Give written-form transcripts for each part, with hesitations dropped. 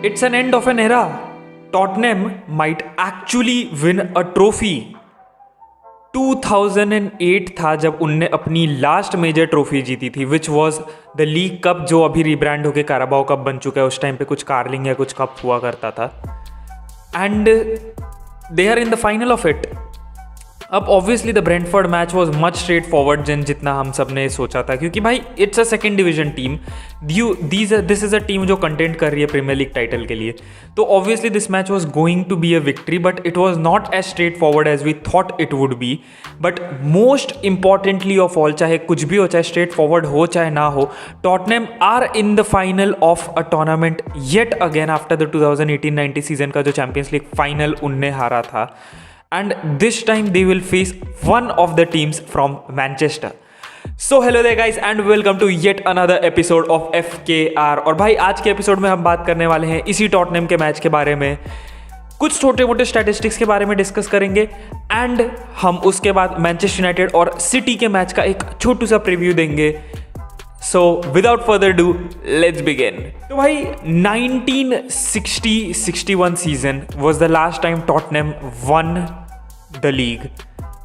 It's an end of an era. Tottenham might actually win a trophy. 2008 था जब उनने अपनी लास्ट मेजर ट्रॉफी जीती थी, which was the league cup, जो अभी रिब्रांड होकर काराबाओ कप बन चुका है. उस टाइम पे कुछ कार्लिंग या कुछ कप हुआ करता था, and they are in the final of it. अब obviously the Brentford match was much straightforward जितना हम सब ने सोचा था, क्योंकि भाई it's a second division team. This is a team जो कंटेंट कर रही है प्रीमियर लीग टाइटल के लिए. तो obviously this match was going to be a victory, but it was not as straightforward as we thought it would be. But most importantly of all, चाहे कुछ भी हो, चाहे स्ट्रेट फॉरवर्ड हो चाहे ना हो, Tottenham are in the final of a tournament yet again after the 2018-19 season का जो चैंपियंस लीग फाइनल उनने हारा था. And this time they will face one of the teams from Manchester. So hello there guys and welcome to yet another episode of FKR. और भाई आज के episode में हम बात करने वाले हैं इसी टॉटनहम के मैच के बारे में, कुछ छोटे मोटे स्टैटिस्टिक्स के बारे में डिस्कस करेंगे, एंड हम उसके बाद मैनचेस्टर यूनाइटेड और सिटी के मैच का एक छोटू सा प्रीव्यू देंगे. So without further ado, let's begin. तो भाई 1960-61 season was the last time Tottenham won the league.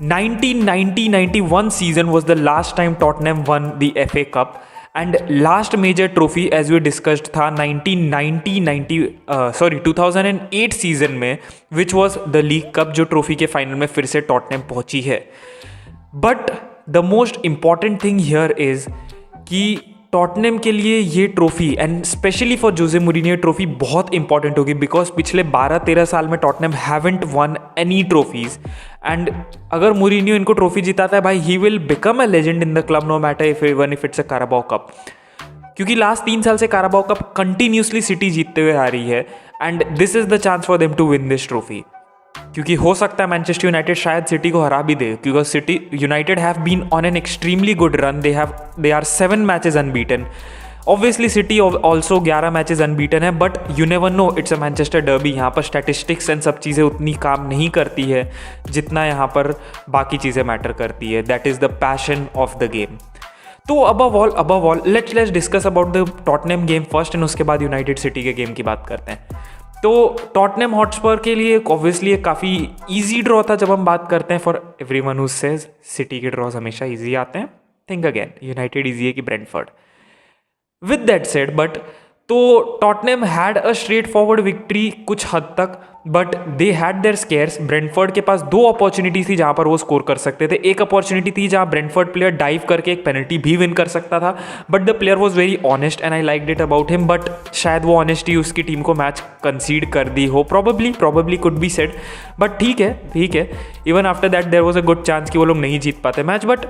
1990-91 season was the last time Tottenham won the FA Cup. And last major trophy as we discussed था 2008 season में, which was the League Cup, जो trophy के final में फिर से Tottenham पहुंची है. But the most important thing here is कि टॉटनहम के लिए ये trophy and especially for Jose Mourinho trophy बहुत इंपॉर्टेंट होगी, बिकॉज पिछले 12-13 साल में Tottenham haven't won any trophies. And अगर मूरिन्हो इनको ट्रॉफी जिताता है भाई, he will become a legend in the club, no matter if it's a Carabao cup. क्योंकि लास्ट 3 साल से काराबाओ कप कंटिन्यूसली सिटी जीतते हुए आ रही है, and this is the chance for them to win this trophy. क्योंकि हो सकता है मैनचेस्टर यूनाइटेड शायद सिटी को हरा भी दे, क्योंकि City United have been on an extremely good run. They are 7 matches unbeaten. Obviously City also 11 matches unbeaten है, but you never know, it's a Manchester derby. यहाँ पर स्टैटिस्टिक्स एंड सब चीज़ें उतनी काम नहीं करती है जितना यहाँ पर बाकी चीज़ें मैटर करती है. That is the passion of the game. तो above all let's discuss about the Tottenham game first, and उसके बाद यूनाइटेड सिटी के गेम की बात करते हैं. तो टॉटनहम हॉटस्पर के लिए ऑब्वियसली एक काफ़ी ईजी ड्रॉ था. जब हम बात करते हैं for everyone who says City के ड्रॉज हमेशा ईजी आते हैं, थिंक अगेन, यूनाइटेड ईजी है कि Brentford. With that said, but तो Tottenham had a straightforward victory कुछ हद तक, but they had their scares. Brentford के पास 2 अपॉर्चुनिटी थी जहाँ पर वो स्कोर कर सकते थे. एक अपॉर्चुनिटी थी जहाँ ब्रेंटफोर्ड प्लेयर डाइव करके एक पेनल्टी भी विन कर सकता था, but the player was very honest and I liked it about him. But शायद वो ऑनेस्टी उसकी टीम को मैच कंसीड कर दी हो, probably could be said. But ठीक है. Even after that there was a good chance कि वो लोग नहीं जीत पाते match, but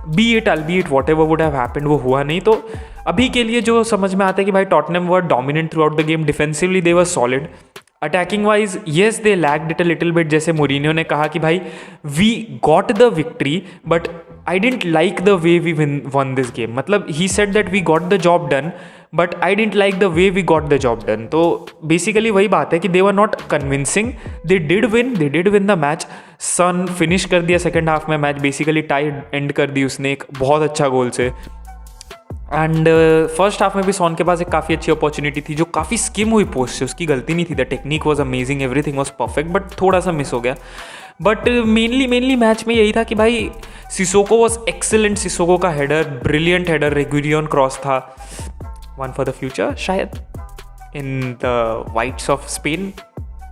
be it whatever would have happened, वो हुआ नहीं. तो अभी के लिए जो समझ में आता है कि भाई Tottenham were dominant throughout the game. Defensively they were solid. Attacking wise yes they lagged it a little bit. जैसे मूरिन्हो ने कहा कि भाई we got the victory, but I didn't like the way we won this game. मतलब he said that we got the job done, but I didn't like the way we got the job done. तो basically वही बात है कि दे were not convincing. They did win the match. Son finish कर दिया second half में match, basically tie end कर दी उसने एक बहुत अच्छा गोल से. एंड फर्स्ट हाफ में भी सॉन के पास एक काफ़ी अच्छी अपॉर्चुनिटी थी जो काफ़ी स्किम हुई पोस्ट से, उसकी गलती नहीं थी. The technique was amazing, everything was perfect, but थोड़ा सा मिस हो गया. बट मेनली मैच में यही था कि भाई सिसोको वॉज एक्सेलेंट. सिसोको का header, brilliant header, Reguilon cross था, वन फॉर द फ्यूचर शायद in the whites of Spain,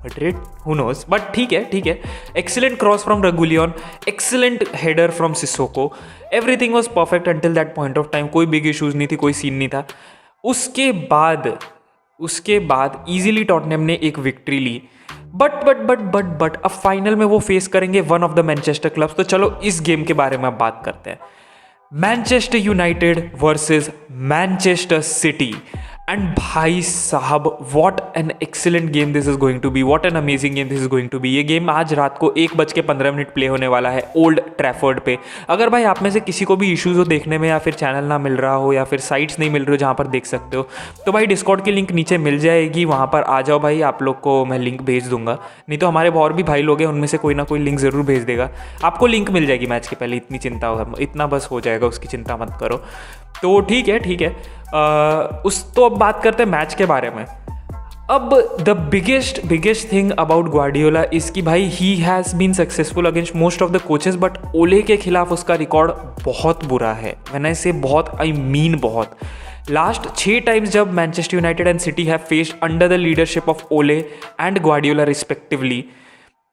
Madrid, who knows, but ठीक है. Excellent cross from Reguilon, excellent header from Sissoko. Everything was perfect until that point of time. कोई big issues नहीं थी, कोई scene नहीं था. उसके बाद easily टॉटनहम ने एक विक्ट्री ली. बट अब फाइनल में वो फेस करेंगे one of the Manchester clubs. तो चलो इस गेम के बारे में अब बात करते हैं. Manchester United versus Manchester City. And भाई साहब, what an excellent game this is going to be, what an amazing game this is going to be. ये गेम आज रात को 1:15 प्ले होने वाला है ओल्ड ट्रैफर्ड पे. अगर भाई आप में से किसी को भी इश्यूज हो देखने में, या फिर चैनल ना मिल रहा हो, या फिर साइट्स नहीं मिल रही हो जहाँ पर देख सकते हो, तो भाई डिस्कॉर्ड की लिंक नीचे मिल जाएगी, वहाँ पर आ जाओ भाई. आप लोग को मैं लिंक भेज दूंगा, नहीं तो हमारे और भी भाई लोग हैं, उनमें से कोई ना कोई लिंक ज़रूर भेज देगा. आपको लिंक मिल जाएगी मैच के पहले, इतनी चिंता हो, इतना बस हो जाएगा, उसकी चिंता मत करो. तो ठीक है. तो अब बात करते हैं मैच के बारे में. अब the biggest thing about Guardiola is कि भाई he has been successful against most of the coaches, but Ole के खिलाफ उसका रिकॉर्ड बहुत बुरा है। व्हेन आई से बहुत, आई मीन बहुत। लास्ट 6 टाइम्स जब Manchester United and City have faced under the leadership of Ole and Guardiola respectively,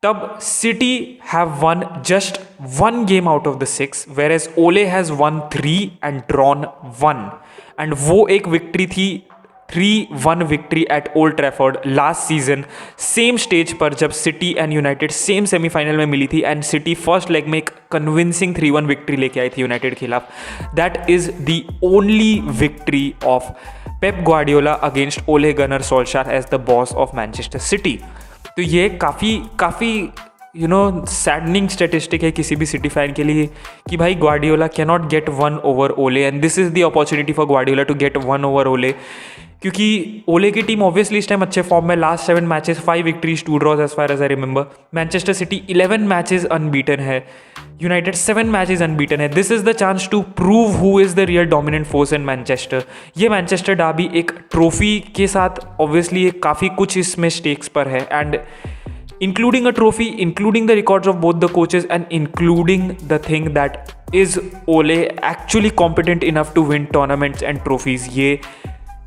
तब City have won just 1 game out of the 6, whereas Ole has won 3 and drawn 1, and वो एक victory थी 3-1 victory at Old Trafford last season, same stage पर जब City and United same semifinal में मिली थी and city first leg में एक कन्विंसिंग 3-1 विक्ट्री लेके आई थी यूनाइटेड के खिलाफ। That is the only victory of Pep Guardiola against Ole Gunnar Solskjaer as the boss of Manchester City. तो ये काफ़ी सैडनिंग स्टेटिस्टिक है किसी भी सिटी फैन के लिए कि भाई Guardiola can not get 1 over Ole, and this is the opportunity for Guardiola to get 1 over Ole, क्योंकि ओले की टीम ऑब्वियसली इस टाइम अच्छे फॉर्म में, last 7 matches 5 victories 2 draws as far as I remember. Manchester City 11 matches unbeaten है, United 7 matches unbeaten है। This is the chance to prove who is the real dominant force in Manchester. ये Manchester Derby एक trophy के साथ obviously काफ़ी कुछ इसमें stakes पर है, and including a trophy, including the records of both the coaches, and including the thing that is Ole actually competent enough to win tournaments and trophies, ये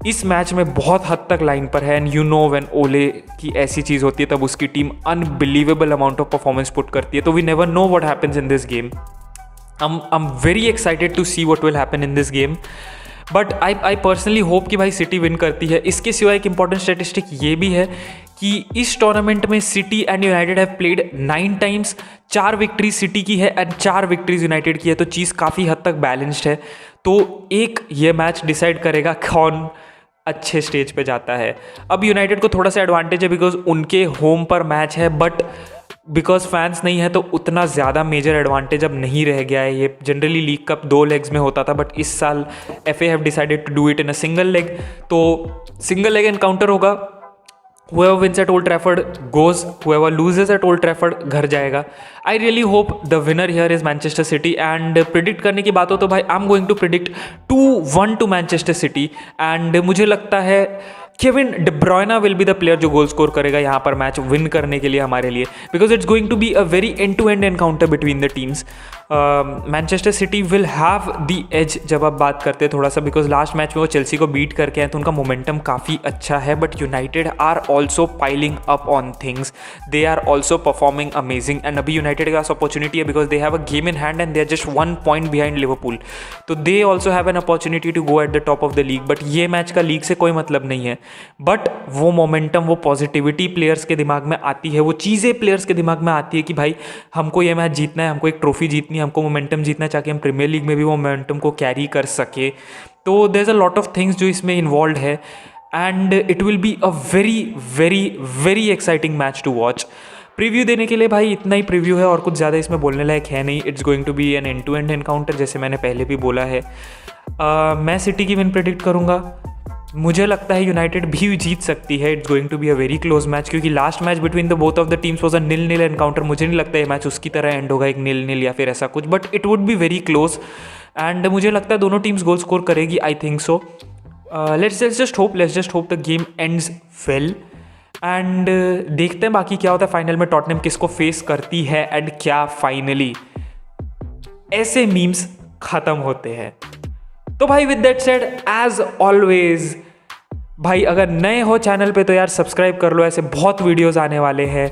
इस मैच में बहुत हद तक लाइन पर है। एंड यू नो व्हेन ओले की ऐसी चीज़ होती है तब उसकी team unbelievable amount of performance put करती है। तो we never know what happens in this game. I am very excited to see what will happen in this game, but I personally hope कि भाई सिटी विन करती है। इसके सिवा एक इंपॉर्टेंट स्टैटिस्टिक ये भी है कि इस टूर्नामेंट में city and United have played 9 times, 4 victories city की है एंड 4 विक्ट्रीज यूनाइटेड की है, तो चीज़ काफ़ी हद तक बैलेंस्ड है। तो एक ये मैच डिसाइड करेगा कौन अच्छे स्टेज पे जाता है। अब यूनाइटेड को थोड़ा सा एडवांटेज है बिकॉज उनके होम पर मैच है, बट बिकॉज फैंस नहीं है तो उतना ज़्यादा मेजर एडवांटेज अब नहीं रह गया है। ये जनरली लीग कप 2 लेग्स में होता था, बट इस साल FA have decided to do it in a single leg, तो सिंगल लेग एनकाउंटर होगा। Whoever wins at Old Trafford goes, whoever loses at Old Trafford घर जाएगा। I really hope the winner here is Manchester City, and predict करने की बात हो तो भाई I'm going to predict 2-1 to Manchester City, and मुझे लगता है Kevin De Bruyne will be the player जो गोल स्कोर करेगा यहाँ पर मैच विन करने के लिए हमारे लिए, because it's going to be a very end to end encounter between the teams. Manchester City will have the edge जब आप बात करते हैं थोड़ा सा, बिकॉज लास्ट मैच में वो चेल्सी को बीट करके आए तो उनका मोमेंटम काफ़ी अच्छा है, but United are also piling up on things, they are also performing amazing, and अभी यूनाइटेड के पास अपॉर्चुनिटी है because they have a game in hand and they are just 1 point behind Liverpool, तो they also have an opportunity to go at the top of the league. But ये match का league से कोई मतलब नहीं है, but वो momentum, वो पॉजिटिविटी प्लेयर्स के दिमाग में आती है, वो चीज़ें प्लेयर्स के दिमाग में आती है कि भाई हमको ये मैच जीतना है, हमको एक ट्रॉफी जीतनी है, हमको मोमेंटम जीतना है ताकि हम प्रीमियर लीग में भी वो मोमेंटम को कैरी कर सके। तो there is a lot of things जो इसमें इन्वॉल्व है, and it will be a very very very exciting match to watch. Preview देने के लिए भाई इतना ही प्रीव्यू है, और कुछ ज़्यादा इसमें बोलने लायक है नहीं। It's going to be an end to end encounter, जैसे मैंने पहले भी बोला है। मैं सिटी की विन प्रेडिक्ट करूँगा। मुझे लगता है यूनाइटेड भी जीत सकती है। It's going to be a very close match, क्योंकि last match between the both of the teams was a 0-0 encounter. मुझे नहीं लगता ये मैच उसकी तरह एंड होगा, एक 0-0 या फिर ऐसा कुछ, but it would be very close, and मुझे लगता है दोनों टीम्स गोल स्कोर करेगी, I think so. Let's just hope the game ends well, and देखते हैं बाकी क्या होता है फाइनल में, टॉटनहम किसको फेस करती है एंड क्या फाइनली ऐसे मीम्स खत्म होते हैं। तो भाई with that said, as always भाई अगर नए हो चैनल पे तो यार सब्सक्राइब कर लो, ऐसे बहुत वीडियोस आने वाले हैं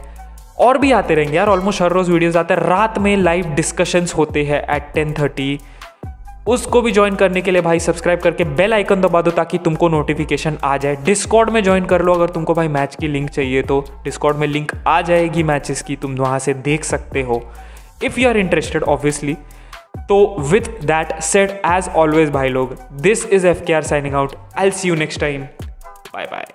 और भी आते रहेंगे यार, ऑलमोस्ट हर रोज़ वीडियोस आते हैं। रात में लाइव डिस्कशंस होते हैं एट 10:30, उसको भी ज्वाइन करने के लिए भाई सब्सक्राइब करके बेल आइकन दबा दो ताकि तुमको नोटिफिकेशन आ जाए। डिस्कॉर्ड में ज्वाइन कर लो अगर तुमको भाई मैच की लिंक चाहिए तो, डिस्कॉर्ड में लिंक आ जाएगी मैचेस की, तुम वहाँ से देख सकते हो if you are interested obviously. तो with that said, as always भाई लोग, this is FKR signing out. I will see you next time. Bye bye.